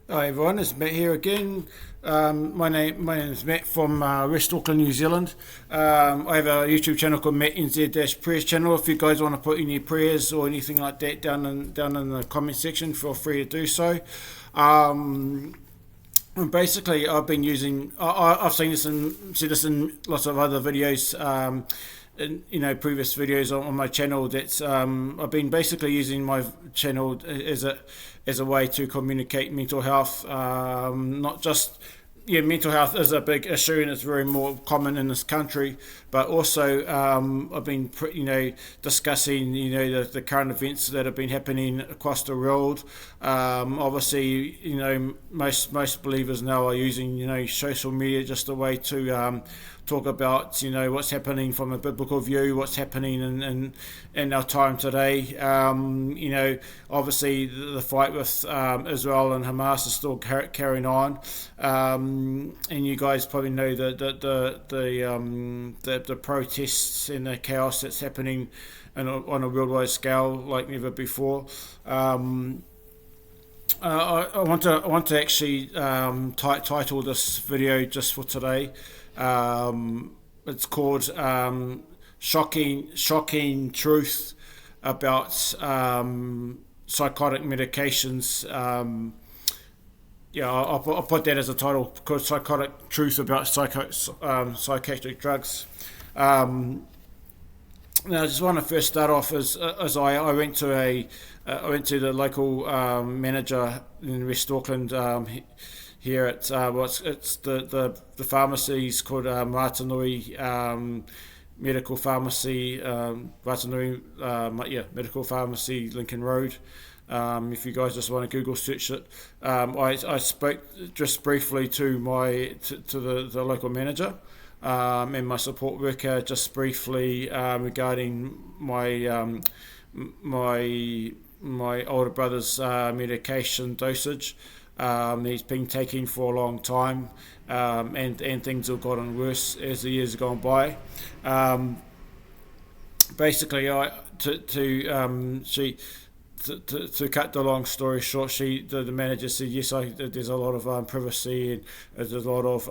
Hi everyone, it's Matt here again. My name is Matt from West Auckland, New Zealand. I have a YouTube channel called Matt NZ Prayers channel. If you guys want to put any prayers or anything like that down in the comment section, feel free to do so. Um, and basically, I've been using. I've seen this in lots of other videos. In previous videos on my channel. That's I've been basically using my channel as a way to communicate mental health. Not just mental health is a big issue and it's very more common in this country. But also, I've been discussing the current events that have been happening across the world. Obviously, most believers now are using social media just a way to talk about what's happening from a biblical view, what's happening in our time today. Obviously the fight with Israel and Hamas is still carrying on, and you guys probably know the protests and the chaos that's happening on a worldwide scale like never before. I want to actually title this video just for today. It's called "Shocking Truth About Psychotic Medications." I'll put that as a title, called "Psychotic Truth About Psychiatric Drugs." Now, I just want to first start off as I went to the local manager in West Auckland. Here at it's the pharmacy's called Matanui Medical Pharmacy, Medical Pharmacy, Lincoln Road. If you guys just want to Google search it, I spoke just briefly to the local manager and my support worker just briefly regarding my older brother's medication dosage. He's been taking for a long time, and things have gotten worse as the years have gone by. Basically, to cut the long story short, the manager said yes. There's a lot of privacy and there's a lot of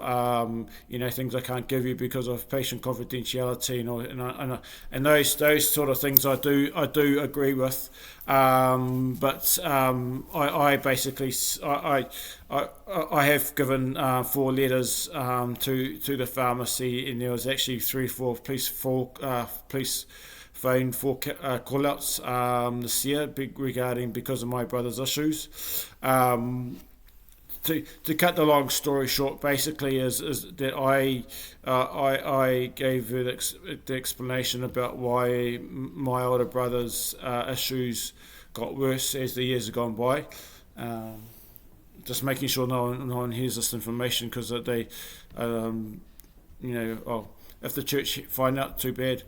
things I can't give you because of patient confidentiality and those sort of things I do agree with. But I basically I have given 4 letters to the pharmacy, and there was actually 3-4 police phone for call-outs this year regarding because of my brother's issues. To cut the long story short, basically is that I gave her the explanation about why my older brother's issues got worse as the years have gone by. Just making sure no one hears this information, because they, if the church find out, too bad.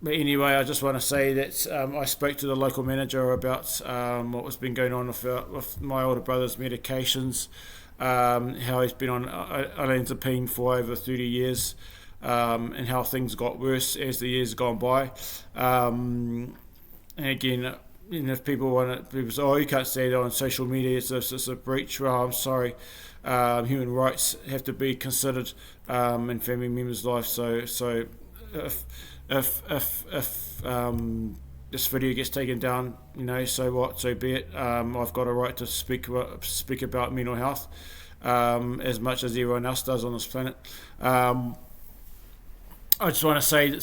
But anyway, I just want to say that I spoke to the local manager about what was been going on with my older brother's medications, how he's been on olanzapine for over 30 years, and how things got worse as the years gone by. And again, if people say, "Oh, you can't say that on social media, it's a breach." Well, I'm sorry. Human rights have to be considered in family members' lives. So if this video gets taken down, so what? So be it. I've got a right to speak about mental health as much as everyone else does on this planet. I just want to say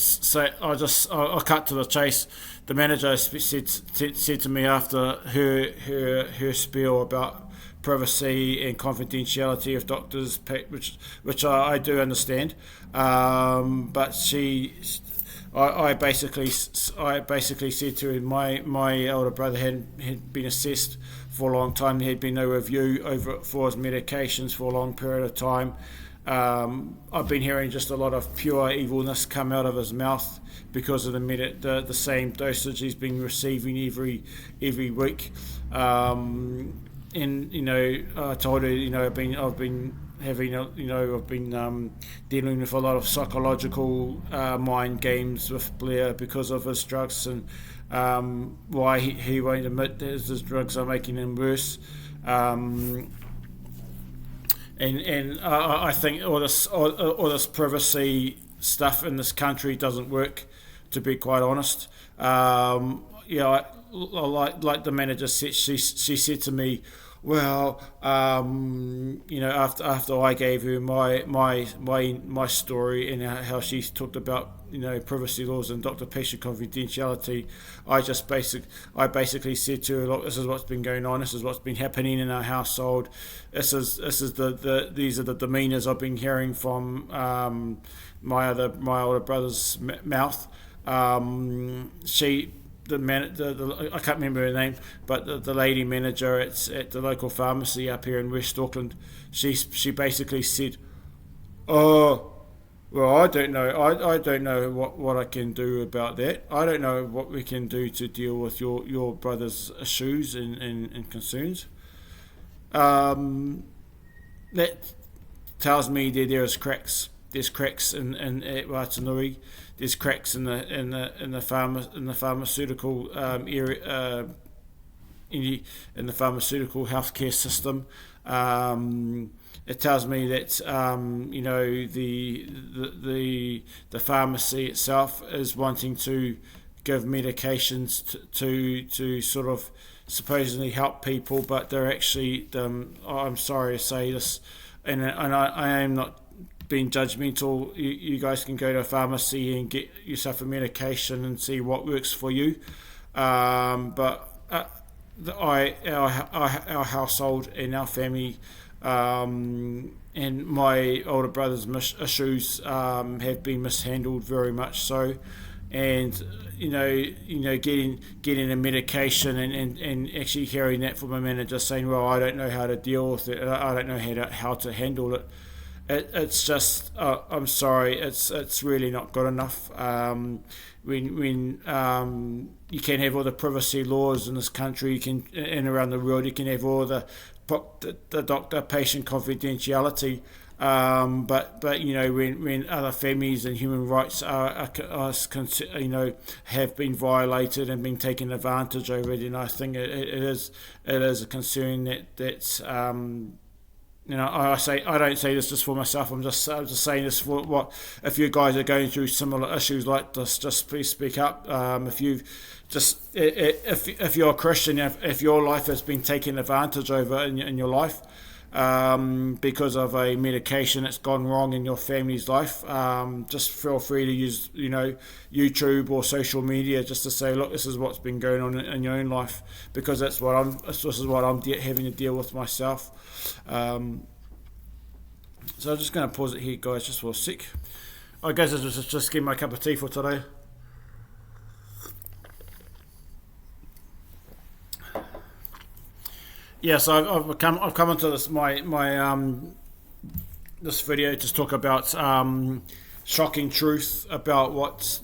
I'll cut to the chase. The manager said to me after her spiel about privacy and confidentiality of doctors, which I do understand, but I basically said to her, my elder brother had been assessed for a long time. There had been no review for his medications for a long period of time. I've been hearing just a lot of pure evilness come out of his mouth because of the same dosage he's been receiving every week. And I told her, I've been dealing with a lot of psychological mind games with Blair because of his drugs, and why he won't admit that his drugs are making him worse. I think all this privacy stuff in this country doesn't work, to be quite honest. Like the manager said, she said to me, well, after I gave her my story and how she talked about privacy laws and doctor patient confidentiality, I basically said to her, look, this is what's been going on, this is what's been happening in our household, these are the demeanours I've been hearing from my older brother's mouth. I can't remember her name, but the lady manager at the local pharmacy up here in West Auckland, she basically said, "Oh, well, I don't know. I don't know what I can do about that. I don't know what we can do to deal with your brother's issues and concerns." That tells me that there's cracks. There's cracks in at Watanui. There's cracks in the pharmaceutical area, in the pharmaceutical healthcare system. It tells me that the pharmacy itself is wanting to give medications to sort of supposedly help people, but they're actually I'm sorry to say this, and I am not being judgmental. You guys can go to a pharmacy and get yourself a medication and see what works for you. But our household and our family and my older brother's issues have been mishandled very much so. And getting a medication and actually hearing that from a manager saying, well, I don't know how to deal with it, I don't know how to handle it. It's just I'm sorry, it's really not good enough. When you can have all the privacy laws in this country, you can, and around the world, you can have all the doctor patient confidentiality. But when other families and human rights are have been violated and been taken advantage over, and I think it is a concern that's. I don't say this just for myself. I'm just saying this for what if you guys are going through similar issues like this, just please speak up. If you're a Christian, if your life has been taken advantage over in your life, because of a medication that's gone wrong in your family's life, just feel free to use YouTube or social media just to say, look, this is what's been going on in your own life, because this is what I'm having to deal with myself. So I'm just going to pause it here, guys, just for a sec. I guess I just getting my cup of tea for today. Yeah, so I've come into this this video to talk about shocking truth about what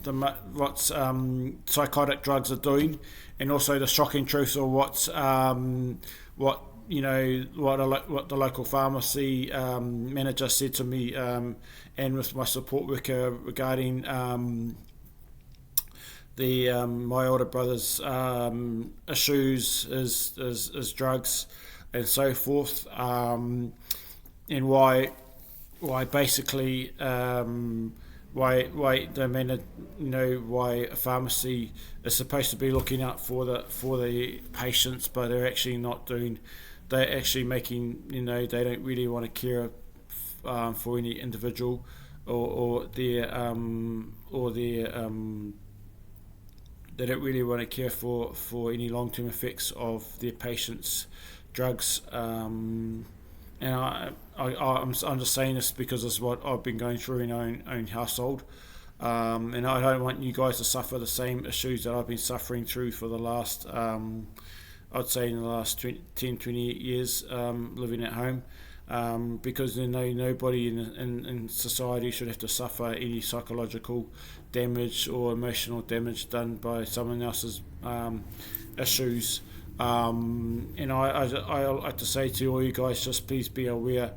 psychotic drugs are doing, and also the shocking truth of what the local pharmacy manager said to me, and with my support worker regarding my older brother's issues is drugs and so forth, and why basically why a pharmacy is supposed to be looking out for the patients, but they're actually not doing. They're actually making they don't really want to care for any individual or their they don't really want to care for any long-term effects of their patients' drugs. And I'm just saying this because it's what I've been going through in our own household. And I don't want you guys to suffer the same issues that I've been suffering through for the last, I'd say in the last 10, 28 years living at home. Because nobody in society should have to suffer any psychological damage or emotional damage done by someone else's issues. And I like to say to all you guys, just please be aware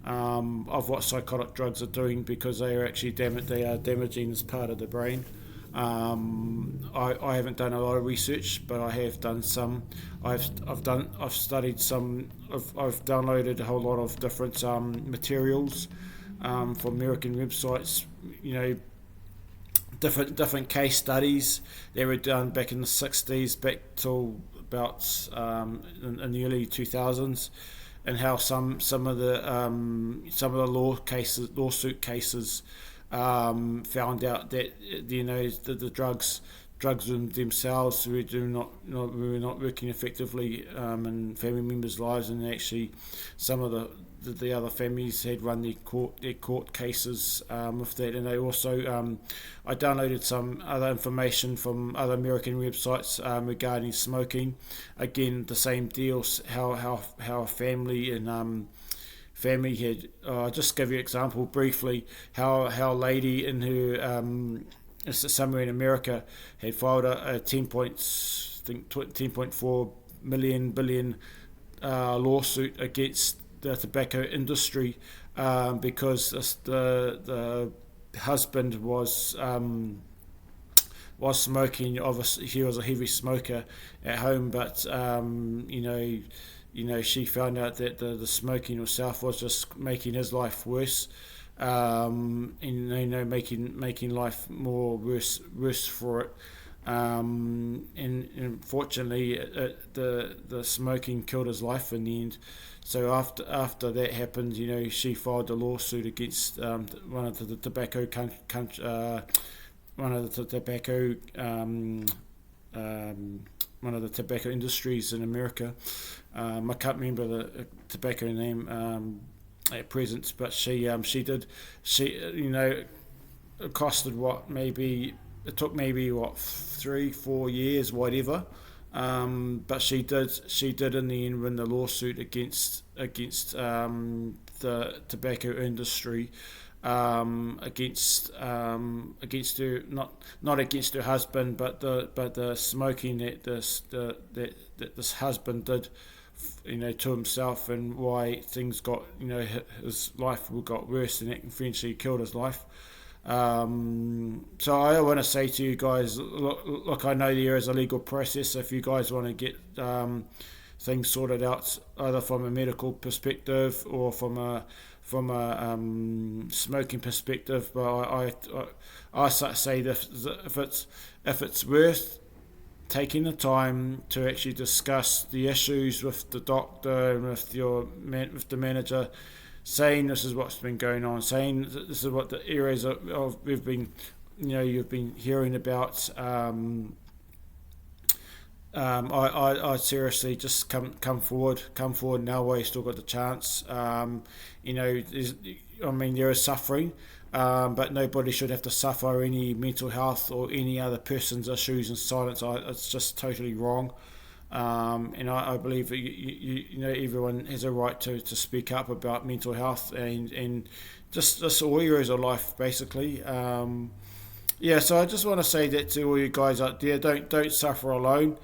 of what psychotic drugs are doing, because they are actually damaging this part of the brain. I haven't done a lot of research, but I have done some. I've studied some. I've downloaded a whole lot of different materials from American websites. You know, different case studies that were done back in the 60s, back till about in the early 2000s, and how some of the lawsuit cases found out that the drugs themselves were not working effectively in family members' lives, and actually some of the other families had run their court cases with that. And they also I downloaded some other information from other American websites regarding smoking. Again, the same deals, how a family and family had. I'll just give you an example briefly. How a lady in her somewhere in America had filed a 10.4 billion lawsuit against the tobacco industry because the husband was smoking. Obviously, he was a heavy smoker at home, but she found out that the smoking itself was just making his life worse, and making life more worse for it. And unfortunately, the smoking killed his life in the end. So after that happened, she filed a lawsuit against one of the tobacco one of the tobacco industries in America. I can't remember the tobacco name at present, but she did. It costed it took maybe 3-4 years, whatever. But she did in the end win the lawsuit against the tobacco industry, against her, not against her husband, but the smoking that this husband did, to himself, and why things got, his life got worse, and it eventually killed his life. So I want to say to you guys, look, I know there is a legal process. If you guys want to get things sorted out, either from a medical perspective or from a smoking perspective, but I say that if it's worth taking the time to actually discuss the issues with the doctor and with the manager, saying this is what's been going on, saying this is what the areas of you've been hearing about. I seriously just come forward now while you still got the chance. There is suffering, but nobody should have to suffer any mental health or any other person's issues in silence. It's just totally wrong. And I believe that everyone has a right to speak up about mental health and just all areas of life, basically. So I just want to say that to all you guys out there: don't suffer alone.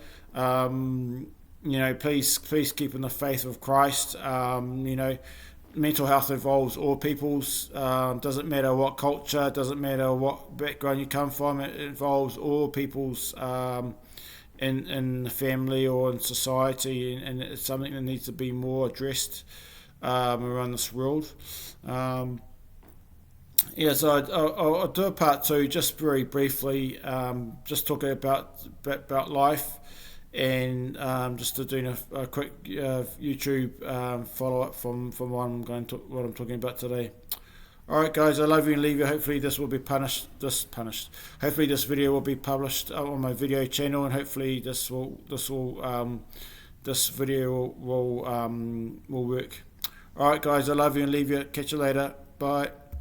Please keep in the faith of Christ. Mental health involves all peoples. Doesn't matter what culture, doesn't matter what background you come from. It involves all peoples. In the family or in society, and it's something that needs to be more addressed around this world. So I'll do a part 2 just very briefly, just talking about life, and just to do a quick YouTube follow up from what I'm talking about today. Alright guys, I love you and leave you. Hopefully this will be Hopefully this video will be published on my video channel, and hopefully this video will work. Alright guys, I love you and leave you. Catch you later. Bye.